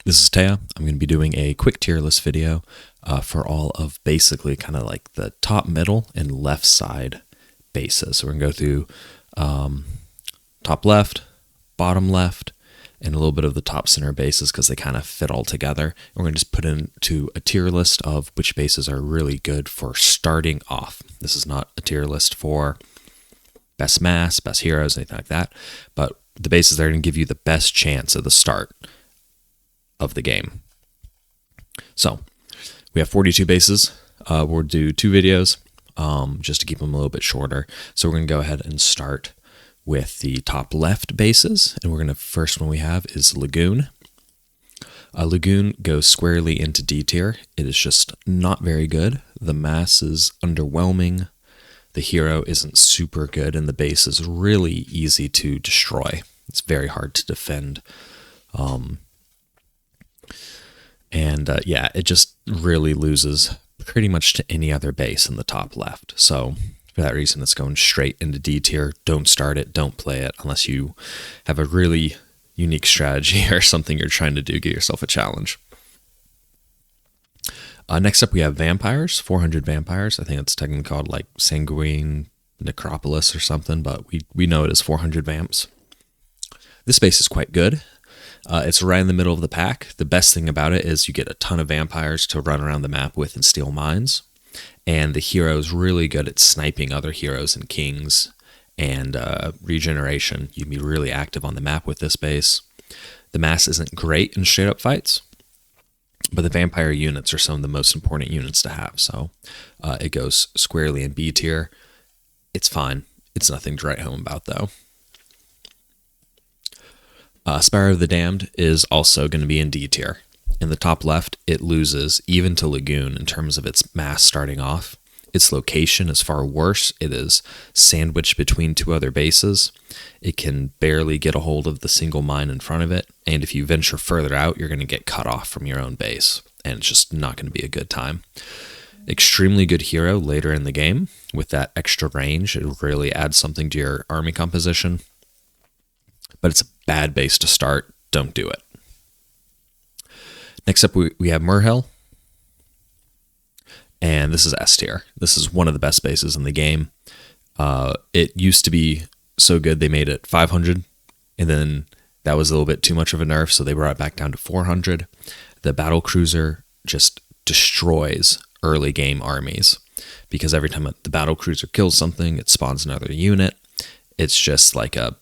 This is Taya. I'm going to be doing a quick tier list video for all of basically kind of like the top, middle, and left side bases. So we're going to go through top left, bottom left, and a little bit of the top center bases because they kind of fit all together. And we're going to just put into a tier list of which bases are really good for starting off. This is not a tier list for best mass, best heroes, anything like that, but the bases that are going to give you the best chance at the start of the game. So we have 42 bases. We'll do 2 videos just to keep them a little bit shorter. So we're going to go ahead and start with the top left bases. And we're going to, first one we have is Lagoon. Lagoon goes squarely into D tier. It is just not very good. The mass is underwhelming. The hero isn't super good, and the base is really easy to destroy. It's very hard to defend. Yeah, it just really loses pretty much to any other base in the top left. So for that reason, it's going straight into D tier. Don't start it. Don't play it unless you have a really unique strategy or something you're trying to do. Give yourself a challenge. Next up, we have Vampires, 400 Vampires. I think it's technically called like Sanguine Necropolis or something, but we know it as 400 Vamps. This base is quite good. It's right in the middle of the pack. The best thing about it is you get a ton of vampires to run around the map with and steal mines. And the hero is really good at sniping other heroes and kings and regeneration. You can be really active on the map with this base. The mass isn't great in straight up fights, but the vampire units are some of the most important units to have. So it goes squarely in B tier. It's fine. It's nothing to write home about though. Spire of the Damned is also going to be in D tier. In the top left, it loses even to Lagoon in terms of its mass starting off. Its location is far worse. It is sandwiched between 2 other bases. It can barely get a hold of the single mine in front of it. And if you venture further out, you're going to get cut off from your own base. And it's just not going to be a good time. Extremely good hero later in the game. With that extra range, it really adds something to your army composition. But it's a bad base to start. Don't do it. Next up, we have Murhel. And this is S tier. This is one of the best bases in the game. It used to be so good they made it 500. And then that was a little bit too much of a nerf, so they brought it back down to 400. The battle cruiser just destroys early game armies. Because every time the battle cruiser kills something, it spawns another unit. It's just like a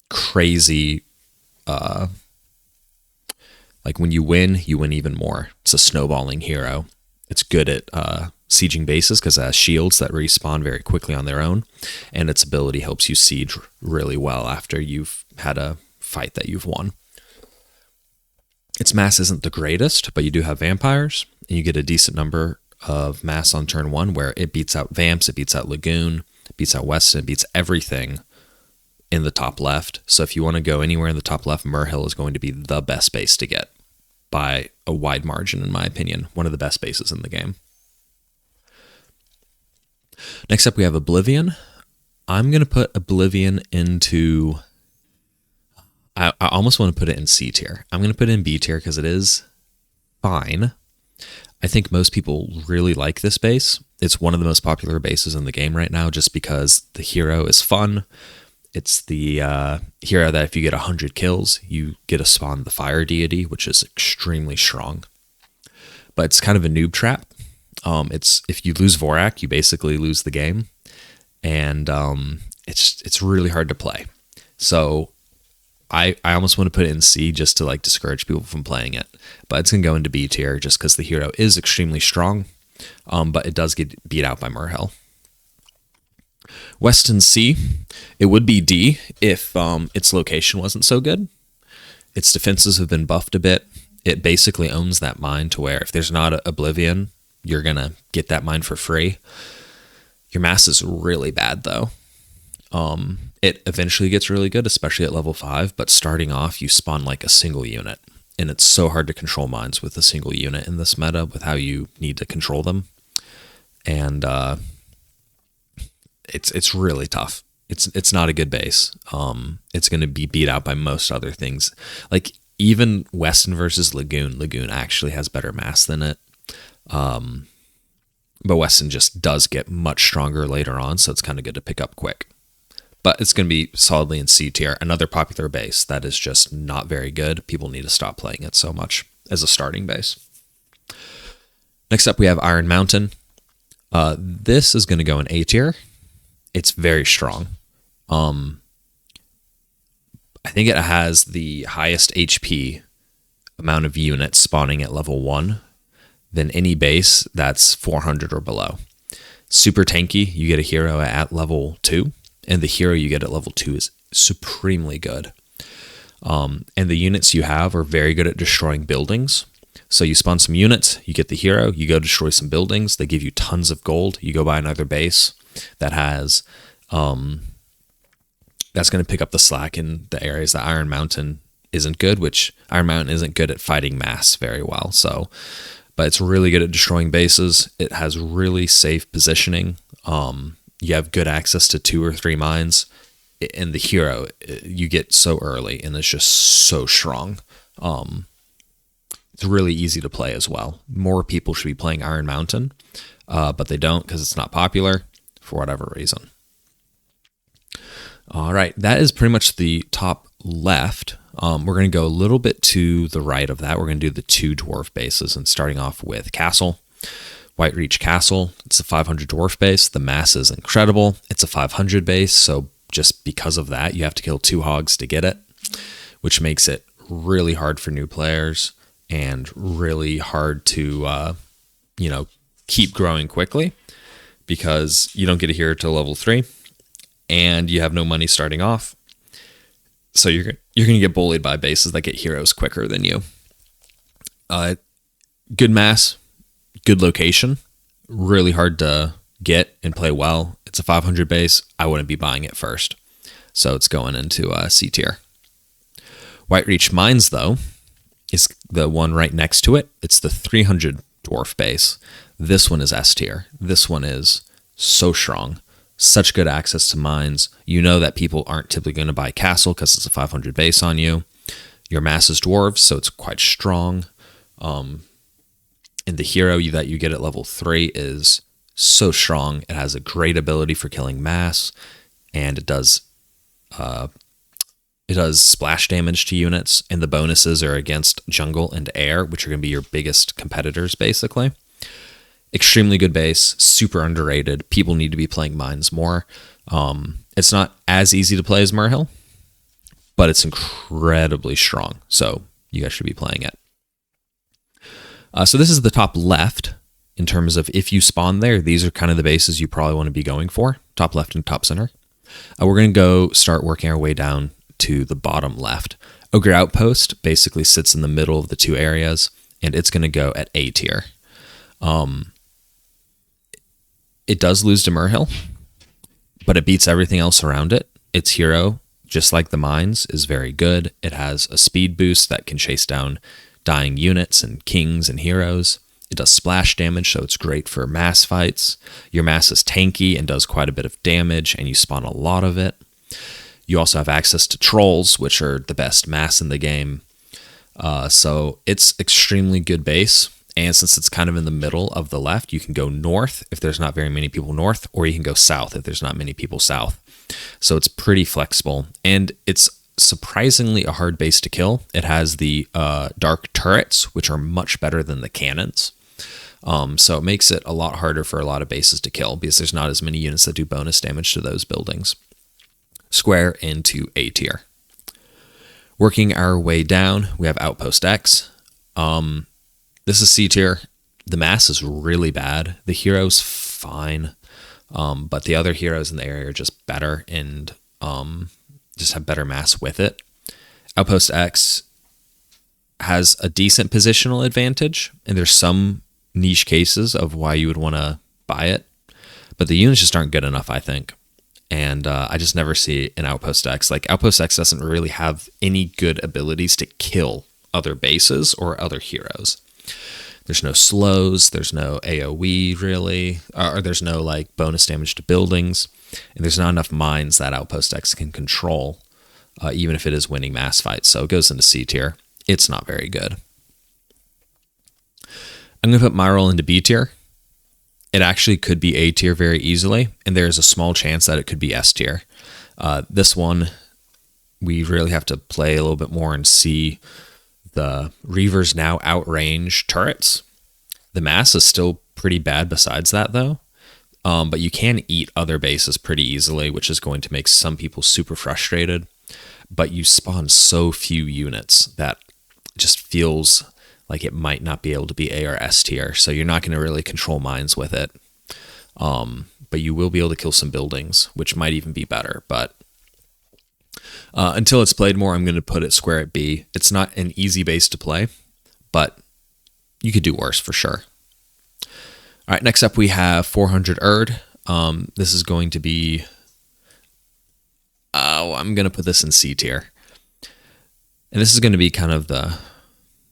crazy, like when you win even more. It's a snowballing hero. It's good at sieging bases because it has shields that respawn very quickly on their own, and its ability helps you siege really well after you've had a fight that you've won. Its mass isn't the greatest, but you do have vampires, and you get a decent number of mass on turn 1 where it beats out Vamps, it beats out Lagoon, it beats out Weston, it beats everything in the top left. So if you want to go anywhere in the top left, Murhel is going to be the best base to get by a wide margin, in my opinion. One of the best bases in the game. Next up, we have Oblivion. I'm going to put Oblivion into... I almost want to put it in C tier. I'm going to put it in B tier because it is fine. I think most people really like this base. It's one of the most popular bases in the game right now just because the hero is fun. It's the hero that if you get 100 kills, you get a spawn the fire deity, which is extremely strong. But it's kind of a noob trap. It's if you lose Vorak, you basically lose the game, and it's really hard to play. So I almost want to put it in C just to like discourage people from playing it. But it's gonna go into B tier just because the hero is extremely strong, but it does get beat out by Murhel. Weston C, it would be D if its location wasn't so good. Its defenses have been buffed a bit. It basically owns that mine to where if there's not a Oblivion, you're going to get that mine for free. Your mass is really bad though. It eventually gets really good, especially at level 5, but starting off you spawn like a single unit. And it's so hard to control mines with a single unit in this meta with how you need to control them. And it's really tough. It's not a good base. It's going to be beat out by most other things. Like even Weston versus Lagoon. Lagoon actually has better mass than it. But Weston just does get much stronger later on, so it's kind of good to pick up quick. But it's going to be solidly in C tier. Another popular base that is just not very good. People need to stop playing it so much as a starting base. Next up, we have Iron Mountain. This is going to go in A tier. It's very strong. I think it has the highest HP amount of units spawning at level 1 than any base that's 400 or below. Super tanky. You get a hero at level 2, and the hero you get at level 2 is supremely good. And the units you have are very good at destroying buildings. So you spawn some units, you get the hero, you go destroy some buildings, they give you tons of gold, you go buy another base that has, that's going to pick up the slack in the areas that Iron Mountain isn't good, which Iron Mountain isn't good at fighting mass very well. So, but it's really good at destroying bases. It has really safe positioning. You have good access to 2 or 3 mines, and the hero you get so early, and it's just so strong. It's really easy to play as well. More people should be playing Iron Mountain, but they don't because it's not popular for whatever reason. All right, that is pretty much the top left. We're going to go a little bit to the right of that. We're going to do the 2 dwarf bases, and starting off with Castle. Whitereach Castle. It's a 500 dwarf base. The mass is incredible. It's a 500 base, so just because of that, you have to kill 2 hogs to get it, which makes it really hard for new players and really hard to, keep growing quickly because you don't get a hero till level 3 and you have no money starting off. So you're going to get bullied by bases that get heroes quicker than you. Good mass, good location, really hard to get and play well. It's a 500 base. I wouldn't be buying it first. So it's going into C tier. Whitereach Mines, though, is the one right next to it. It's the 300 dwarf base. This one is S tier. This one is so strong. Such good access to mines. You know that people aren't typically going to buy Castle because it's a 500 base on you. Your mass is dwarves, so it's quite strong. And the hero that you get at level 3 is so strong. It has a great ability for killing mass, and it does splash damage to units, and the bonuses are against jungle and air, which are going to be your biggest competitors, basically. Extremely good base, super underrated. People need to be playing mines more. It's not as easy to play as Merhill, but it's incredibly strong, so you guys should be playing it. So this is the top left in terms of if you spawn there, these are kind of the bases you probably want to be going for, top left and top center. We're going to go start working our way down to the bottom left. Ogre Outpost basically sits in the middle of the 2 areas, and it's going to go at A tier. It does lose to Merhill, but it beats everything else around it. Its hero, just like the mines, is very good. It has a speed boost that can chase down dying units and kings and heroes. It does splash damage, so it's great for mass fights. Your mass is tanky and does quite a bit of damage, and you spawn a lot of it. You also have access to trolls, which are the best mass in the game. So it's extremely good base. And since it's kind of in the middle of the left, you can go north if there's not very many people north, or you can go south if there's not many people south. So it's pretty flexible, and it's surprisingly a hard base to kill. It has the dark turrets, which are much better than the cannons. So it makes it a lot harder for a lot of bases to kill because there's not as many units that do bonus damage to those buildings. Square into A tier. Working our way down, we have Outpost X. This is C tier. The mass is really bad. The hero's fine, but the other heroes in the area are just better and just have better mass with it. Outpost X has a decent positional advantage, and there's some niche cases of why you would want to buy it, but the units just aren't good enough, I think. And I just never see an Outpost X. Like, Outpost X doesn't really have any good abilities to kill other bases or other heroes. There's no slows, there's no AoE really, or there's no like bonus damage to buildings, and there's not enough mines that Outpost X can control, even if it is winning mass fights. So it goes into C tier. it's not very good. I'm going to put my roll into B tier. It actually could be A tier very easily, and there's a small chance that it could be S tier. This one, we really have to play a little bit more and see. The Reavers now outrange turrets. The mass is still pretty bad besides that, though. But you can eat other bases pretty easily, which is going to make some people super frustrated. But you spawn so few units that it just feels like it might not be able to be A or S tier. So you're not going to really control mines with it. But you will be able to kill some buildings, which might even be better. But until it's played more, I'm going to put it square at B. It's not an easy base to play, but you could do worse for sure. All right, next up we have 400 Erd. This is going to be... I'm going to put this in C tier. And this is going to be kind of the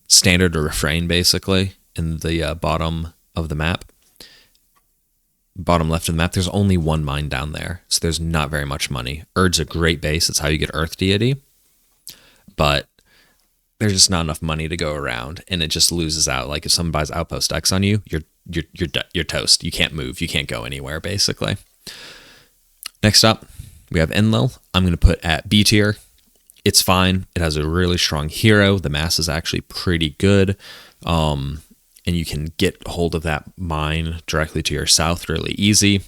standard or refrain, basically, in the bottom of the map. Bottom left of the map, there's only one mine down there, so there's not very much money. Erd's a great base. It's how you get Earth Deity. But there's just not enough money to go around, and it just loses out. Like if someone buys Outpost X on you, you're toast. You can't move. You can't go anywhere, basically. Next up, we have Enlil. I'm going to put at B tier. It's fine. It has a really strong hero. The mass is actually pretty good. And you can get hold of that mine directly to your south really easy.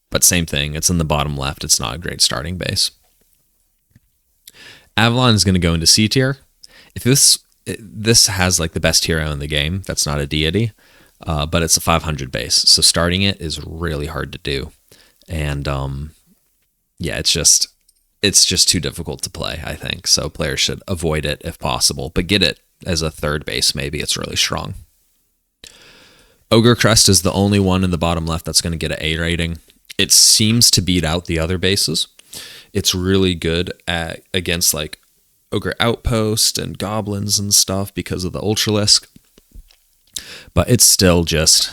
But same thing. It's in the bottom left. It's not a great starting base. Avalon is going to go into C tier. If this has like the best hero in the game, that's not a deity, but it's a 500 base. So starting it is really hard to do. And yeah, it's just too difficult to play, I think. So players should avoid it if possible, but get it as a third base. Maybe it's really strong. Ogre Crest is the only one in the bottom left that's going to get an A rating. It seems to beat out the other bases. It's really good against like Ogre Outpost and Goblins and stuff because of the Ultralisk. But it's still just...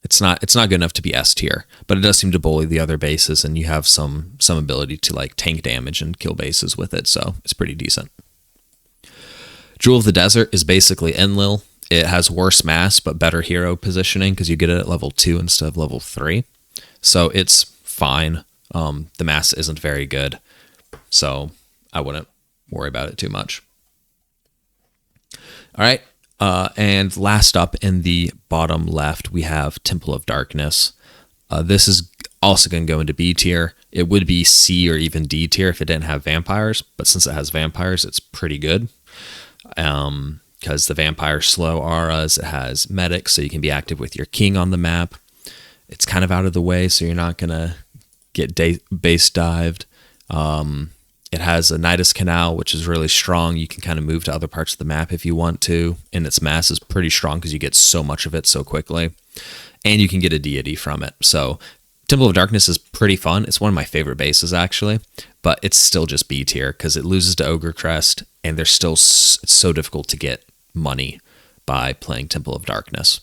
It's not good enough to be S tier, but it does seem to bully the other bases, and you have some ability to like tank damage and kill bases with it, so it's pretty decent. Jewel of the Desert is basically Enlil. It has worse mass, but better hero positioning because you get it at level 2 instead of level 3. So it's fine. The mass isn't very good, so I wouldn't worry about it too much. All right. And last up in the bottom left, we have Temple of Darkness. This is also going to go into B tier. It would be C or even D tier if it didn't have vampires, but since it has vampires, it's pretty good. Because the vampire slow auras, it has medics, so you can be active with your king on the map. It's kind of out of the way, so you're not going to get base dived. It has a Nidus Canal, which is really strong. You can kind of move to other parts of the map if you want to, and its mass is pretty strong because you get so much of it so quickly. And you can get a deity from it. So Temple of Darkness is pretty fun. It's one of my favorite bases, actually, but it's still just B tier because it loses to Ogre Crest, and it's so difficult to get money by playing Temple of Darkness.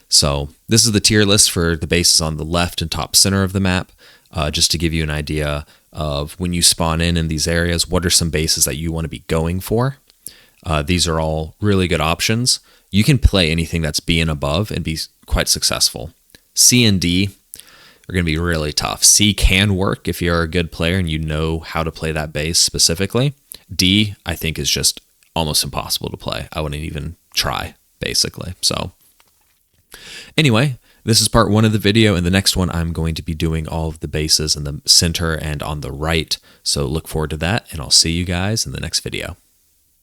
So this is the tier list for the bases on the left and top center of the map, just to give you an idea of when you spawn in these areas, what are some bases that you want to be going for. These are all really good options. You can play anything that's B and above and be quite successful. C and D are going to be really tough. C can work if you're a good player and you know how to play that base specifically. D, I think, is just almost impossible to play. I wouldn't even try, basically. So anyway, this is part 1 of the video. In the next one, I'm going to be doing all of the bases in the center and on the right. So look forward to that, and I'll see you guys in the next video.